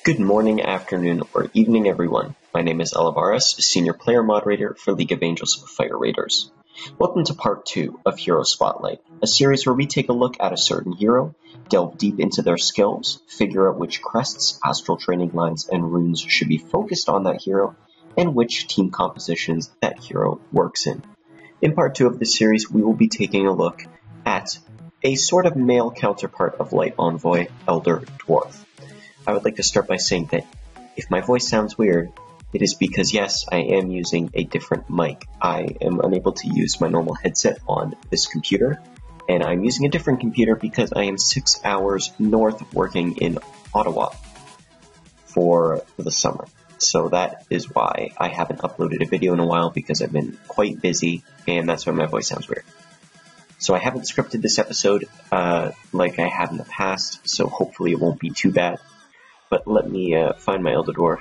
Good morning, afternoon, or evening, everyone. My name is Elivaras, Senior Player Moderator for League of Angels Fire Raiders. Welcome to Part 2 of Hero Spotlight, a series where we take a look at a certain hero, delve deep into their skills, figure out which crests, astral training lines, and runes should be focused on that hero, and which team compositions that hero works in. In Part 2 of this series, we will be taking a look at a sort of male counterpart of Light Envoy, Elder Dwarf. I would like to start by saying that if my voice sounds weird, it is because yes, I am using a different mic. I am unable to use my normal headset on this computer, and I'm using a different computer because I am 6 hours north working in Ottawa for the summer. So that is why I haven't uploaded a video in a while, because I've been quite busy, and that's why my voice sounds weird. So I haven't scripted this episode like I have in the past, so hopefully it won't be too bad. But let me find my Elder Dwarf,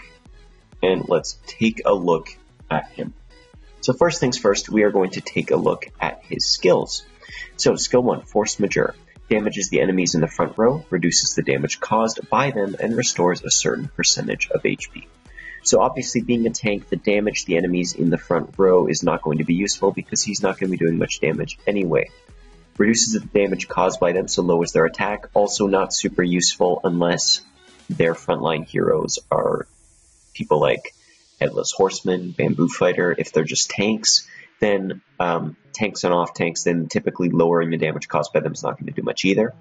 and let's take a look at him. So first things first, we are going to take a look at his skills. So skill 1, Force Majeure. Damages the enemies in the front row, reduces the damage caused by them, and restores a certain percentage of HP. So obviously, being a tank, the damage the enemies in the front row is not going to be useful because he's not going to be doing much damage anyway. Reduces the damage caused by them, so lowers their attack. Also not super useful unless their frontline heroes are people like Headless Horseman, Bamboo Fighter. If they're just tanks, then tanks and off tanks, then typically lowering the damage caused by them is not going to do much either.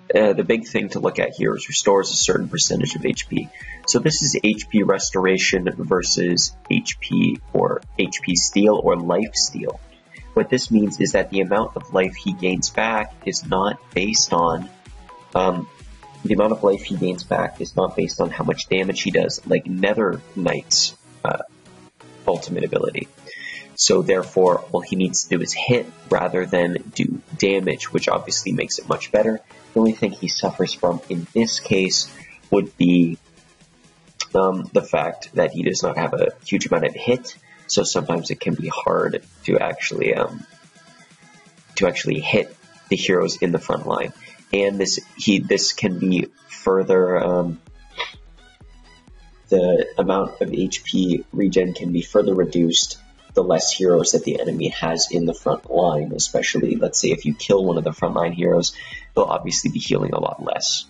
The big thing to look at here is restores a certain percentage of HP. So this is HP restoration versus HP or HP steal or life steal. What this means is that the amount of life he gains back is not based on how much damage he does, like Nether Knight's ultimate ability. So therefore, all he needs to do is hit rather than do damage, which obviously makes it much better. The only thing he suffers from in this case would be the fact that he does not have a huge amount of hit, so sometimes it can be hard to actually hit the heroes in the front line. And this can be further, the amount of HP regen can be further reduced the less heroes that the enemy has in the front line, especially, let's say, if you kill one of the frontline heroes, they'll obviously be healing a lot less.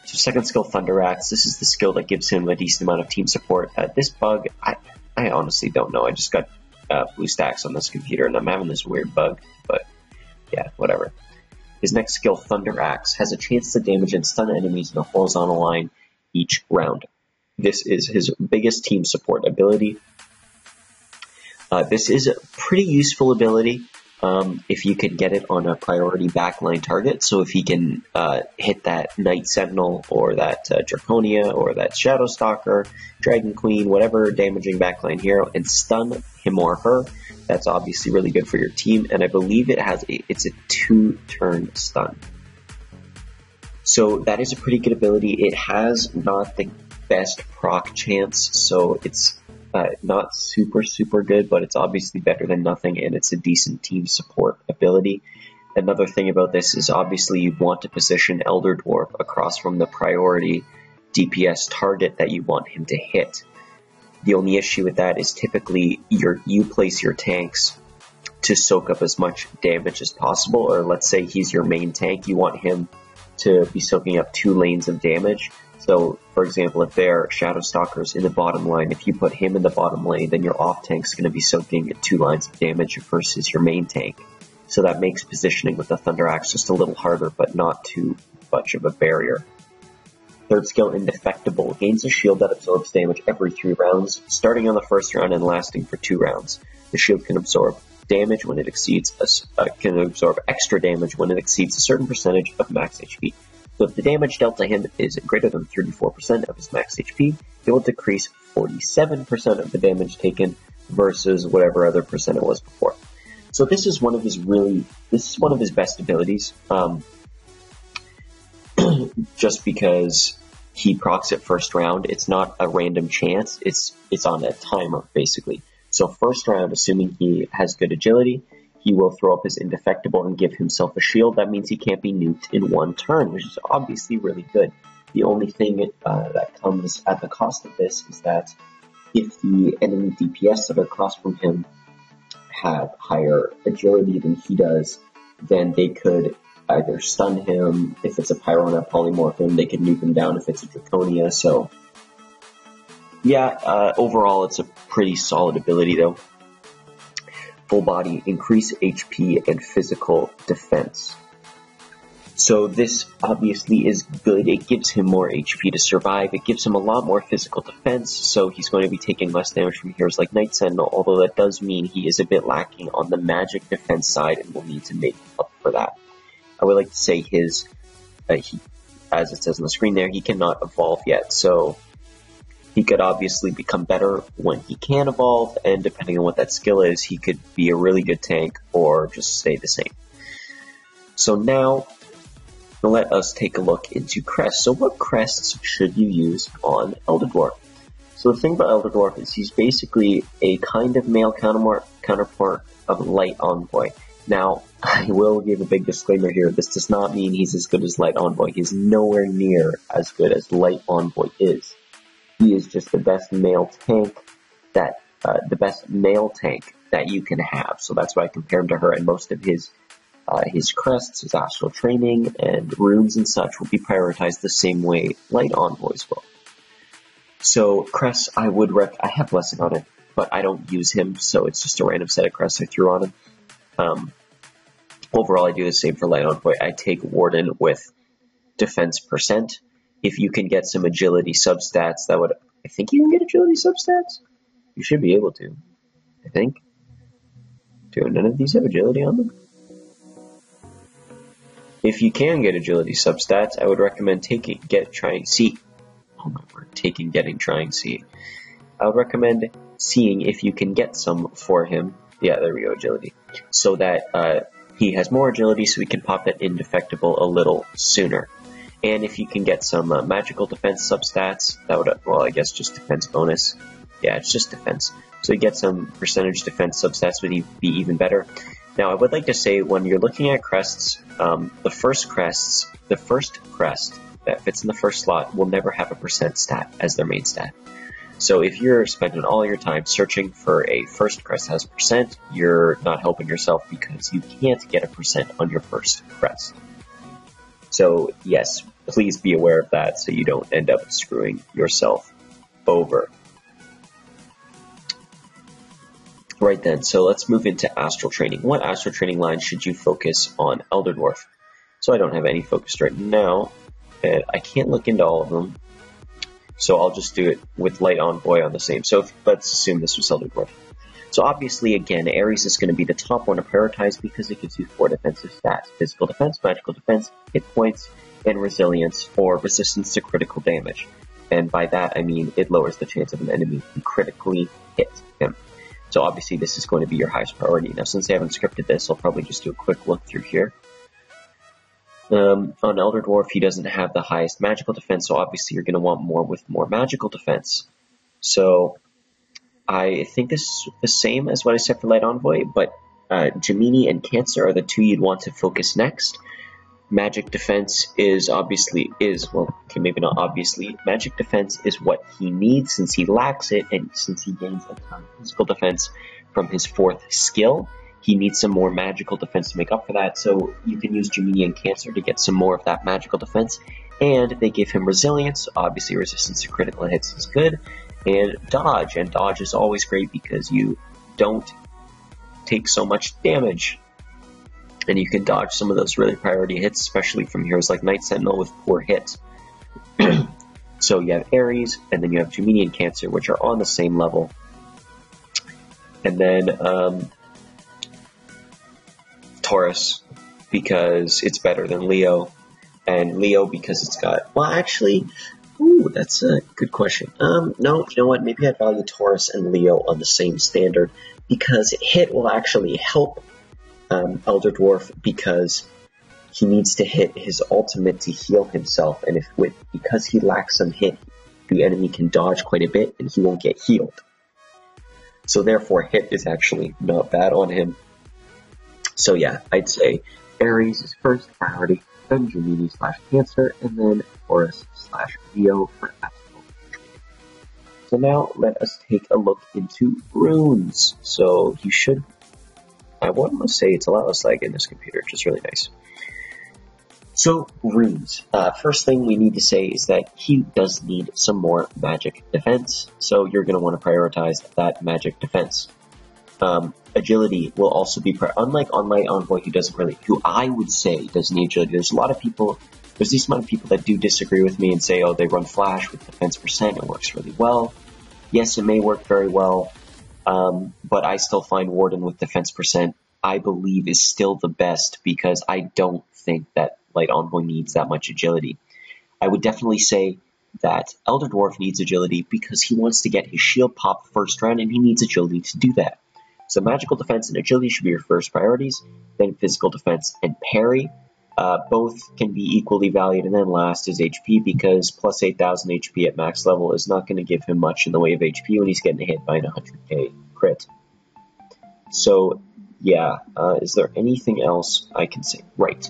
So second skill, Thunder Axe. This is the skill that gives him a decent amount of team support. This bug, I honestly don't know. I just got blue stacks on this computer, and I'm having this weird bug, but yeah, whatever. His next skill, Thunder Axe, has a chance to damage and stun enemies in a horizontal line each round. This is his biggest team support ability. This is a pretty useful ability if you can get it on a priority backline target. So if he can hit that Knight Sentinel or that Draconia or that Shadow Stalker, Dragon Queen, whatever damaging backline hero, and stun him or her, that's obviously really good for your team. And I believe it's a 2-turn stun. So that is a pretty good ability. It has not the best proc chance, so it's not super good, but it's obviously better than nothing, and it's a decent team support ability. Another thing about this is obviously you want to position Elder Dwarf across from the priority DPS target that you want him to hit. The only issue with that is typically you place your tanks to soak up as much damage as possible, or let's say he's your main tank, you want him to be soaking up 2 lanes of damage. So, for example, if they're Shadow Stalkers in the bottom line, if you put him in the bottom lane, then your off tank's going to be soaking 2 lines of damage versus your main tank. So that makes positioning with the Thunder Axe just a little harder, but not too much of a barrier. Third skill, Indefectible. Gains a shield that absorbs damage every 3 rounds, starting on the first round and lasting for 2 rounds. The shield can absorb damage when it exceeds extra damage when it exceeds a certain percentage of max HP. So if the damage dealt to him is greater than 34% of his max HP, it will decrease 47% of the damage taken versus whatever other percent it was before. So this is one of his best abilities, just because he procs it first round. It's not a random chance. It's on a timer, basically. So first round, assuming he has good agility, he will throw up his Indefectible and give himself a shield. That means he can't be nuked in 1 turn, which is obviously really good. The only thing that comes at the cost of this is that if the enemy DPS that are across from him have higher agility than he does, then they could either stun him. If it's a Pyro and polymorph him, they could nuke him down if it's a Draconia. So yeah, overall it's a pretty solid ability though. Full body, increase HP and physical defense. So this obviously is good. It gives him more HP to survive. It gives him a lot more physical defense, so he's going to be taking less damage from heroes like Night Sentinel, although that does mean he is a bit lacking on the magic defense side and will need to make up for that. I would like to say his, as it says on the screen there, he cannot evolve yet, so he could obviously become better when he can evolve, and depending on what that skill is, he could be a really good tank or just stay the same. So now, let us take a look into Crests. So what Crests should you use on Elder Dwarf? So the thing about Elder Dwarf is he's basically a kind of male counterpart of Light Envoy. Now, I will give a big disclaimer here. This does not mean he's as good as Light Envoy. He's nowhere near as good as Light Envoy is. He is just the best male tank that you can have. So that's why I compare him to her, and most of his crests, his astral training, and runes and such will be prioritized the same way Light Envoys will. So crests, I have blessing on it, but I don't use him, so it's just a random set of crests I threw on him. Overall, I do the same for Light Envoy. I take Warden with defense %. If you can get some agility substats, I think you can get agility substats? You should be able to, I think. Do none of these have agility on them? If you can get agility substats, I would recommend trying C. Oh my word, trying C. I would recommend seeing if you can get some for him. Yeah, there we go, agility. So that he has more agility, so we can pop that indefectible a little sooner. And if you can get some magical defense substats, that would, well, I guess just defense bonus. Yeah, it's just defense. So you get some percentage defense substats would be even better. Now, I would like to say when you're looking at crests, the first crest that fits in the first slot will never have a % stat as their main stat. So if you're spending all your time searching for a first crest that has %, you're not helping yourself because you can't get a % on your first crest. So yes, please be aware of that so you don't end up screwing yourself over. Right then, so let's move into Astral Training. What Astral Training line should you focus on Elder Dwarf? So I don't have any focused right now, and I can't look into all of them. So I'll just do it with Light Envoy on the same. So let's assume this was Elder Dwarf. So obviously, again, Aries is going to be the top one to prioritize because it gives you 4 defensive stats: physical defense, magical defense, hit points, and resilience, or resistance to critical damage. And by that, I mean it lowers the chance of an enemy to critically hit him. So obviously, this is going to be your highest priority. Now, since I haven't scripted this, I'll probably just do a quick look through here. On Elder Dwarf, he doesn't have the highest magical defense, so obviously you're going to want more with more magical defense. So I think this is the same as what I said for Light Envoy, but Gemini and Cancer are the 2 you'd want to focus next. Magic defense maybe not obviously. Magic defense is what he needs since he lacks it, and since he gains a ton of physical defense from his 4th skill, he needs some more magical defense to make up for that. So you can use Gemini and Cancer to get some more of that magical defense, and they give him resilience. Obviously, resistance to critical hits is good, and dodge is always great because you don't take so much damage. And you can dodge some of those really priority hits, especially from heroes like Night Sentinel with poor hits. So you have Aries, and then you have Gemini and Cancer, which are on the same level. And then Taurus, because it's better than Leo. And Leo, because it's got... Well, actually... Ooh, that's a good question. No, you know what? Maybe I'd value Taurus and Leo on the same standard, because hit will actually help Elder Dwarf because he needs to hit his ultimate to heal himself, and because he lacks some hit, the enemy can dodge quite a bit and he won't get healed. So therefore, hit is actually not bad on him. So yeah, I'd say Aries is first priority, then Gemini / Cancer, and then Taurus / Leo for Astral Training. So now let us take a look into runes. So you should, I want to say it's a lot less lag in this computer, which is really nice. So runes. First thing we need to say is that he does need some more magic defense. So you're going to want to prioritize that magic defense. Agility will also be, unlike Online Envoy, who I would say doesn't need agility. There's this amount of people that do disagree with me and say, oh, they run Flash with defense percent, it works really well. Yes, it may work very well, but I still find Warden with defense percent, I believe, is still the best because I don't think that Light Envoy needs that much agility. I would definitely say that Elder Dwarf needs agility because he wants to get his shield pop first round and he needs agility to do that. So magical defense and agility should be your first priorities, then physical defense and parry. Both can be equally valued, and then last is HP because plus 8,000 HP at max level is not going to give him much in the way of HP when he's getting hit by an 100k crit. So yeah, is there anything else I can say? Right.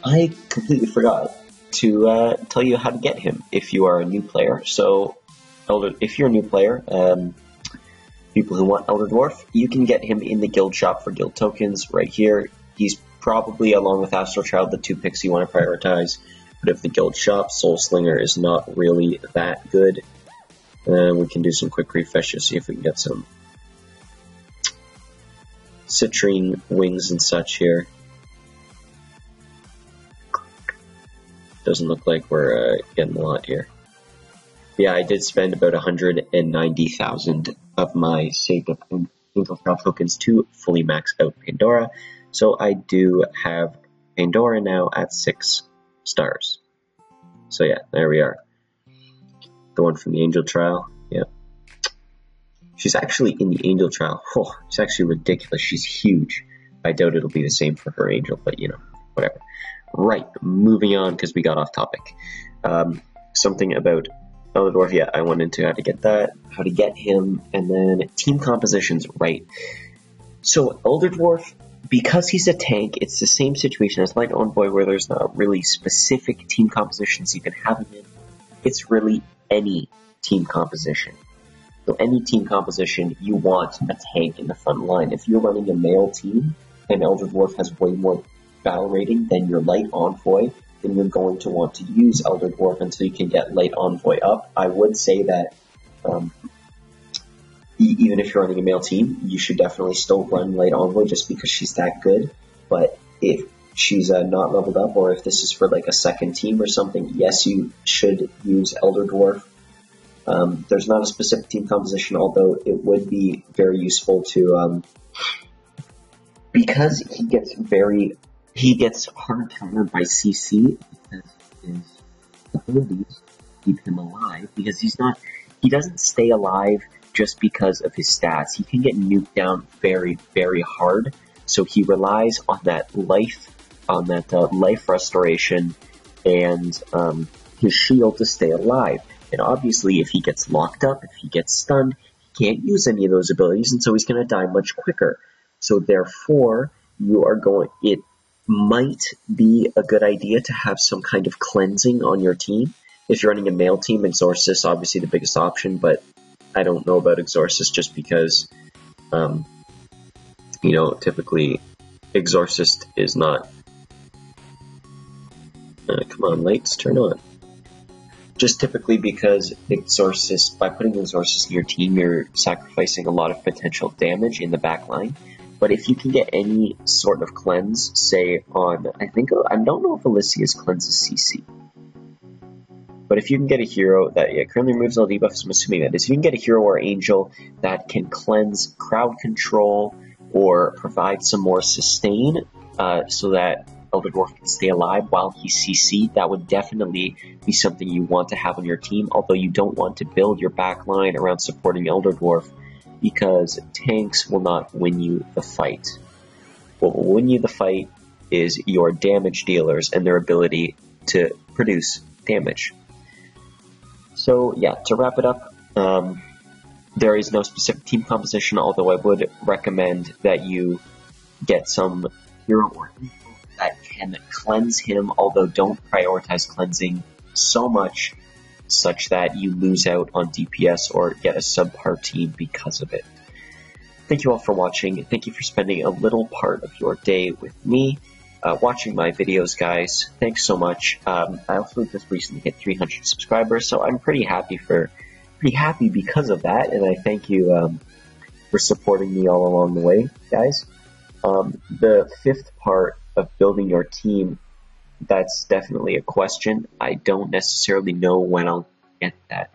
I completely forgot to tell you how to get him if you are a new player. So if you're a new player, people who want Elder Dwarf, you can get him in the guild shop for guild tokens right here. He's probably, along with Astral Child, the two picks you want to prioritize. But if the guild shop, Soul Slinger is not really that good, we can do some quick refresh to see if we can get some citrine wings and such here. Doesn't look like we're getting a lot here. Yeah, I did spend about 190,000 of my saved up Angel Trial tokens to fully max out Pandora. So I do have Pandora now at 6 stars. So yeah, there we are. The one from the Angel Trial. Yeah. She's actually in the Angel Trial. Oh, it's actually ridiculous. She's huge. I doubt it'll be the same for her Angel, but you know, whatever. Right, moving on because we got off topic. Something about Elder Dwarf, yeah, I went into how to get that, how to get him, and then team compositions, right. So Elder Dwarf, because he's a tank, it's the same situation as Light Envoy where there's not really specific team compositions you can have him in. It's really any team composition. So any team composition, you want a tank in the front line. If you're running a male team and Elder Dwarf has way more battle rating than your Light Envoy, then you're going to want to use Elder Dwarf until you can get Light Envoy up. I would say that even if you're running a male team, you should definitely still run Light Envoy just because she's that good. But if she's not leveled up, or if this is for like a second team or something, yes, you should use Elder Dwarf. There's not a specific team composition, although it would be very useful to, because he gets hard countered by CC because his abilities keep him alive, because he doesn't stay alive just because of his stats. He can get nuked down very, very hard, so he relies on that life restoration and his shield to stay alive. And obviously, if he gets locked up, if he gets stunned, he can't use any of those abilities, and so he's going to die much quicker. So therefore, it might be a good idea to have some kind of cleansing on your team. If you're running a male team, Exorcist obviously the biggest option, but I don't know about Exorcist just because, typically Exorcist is not... come on, lights, turn on. Just typically because Exorcist, by putting Exorcist in your team, you're sacrificing a lot of potential damage in the back line. But if you can get any sort of cleanse, say on, I don't know if Alicia's cleanses CC. But if you can get a hero that currently removes all debuffs, I'm assuming that is. If you can get a hero or angel that can cleanse crowd control or provide some more sustain so that Elder Dwarf can stay alive while he's CC'd, that would definitely be something you want to have on your team, although you don't want to build your back line around supporting Elder Dwarf, because tanks will not win you the fight. What will win you the fight is your damage dealers and their ability to produce damage. So yeah, to wrap it up, there is no specific team composition, although I would recommend that you get some hero or info that can cleanse him, although don't prioritize cleansing so much such that you lose out on DPS or get a subpar team because of it. Thank you all for watching. Thank you for spending a little part of your day with me, watching my videos, guys. Thanks so much. I also just recently hit 300 subscribers, so I'm pretty happy because of that, and I thank you for supporting me all along the way, guys. The fifth part of building your team, that's definitely a question. I don't necessarily know when I'll get that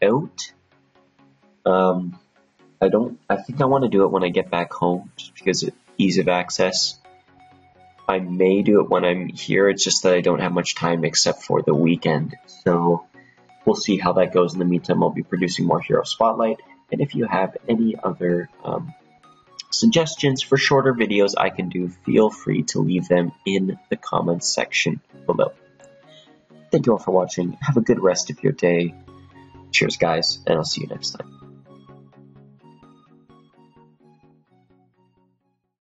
out. I think I want to do it when I get back home, just because of ease of access. I may do it when I'm here, it's just that I don't have much time except for the weekend. So we'll see how that goes. In the meantime, I'll be producing more Hero Spotlight. And if you have any other suggestions for shorter videos I can do, feel free to leave them in the comments section below. Thank you all for watching. Have a good rest of your day. Cheers, guys, and I'll see you next time.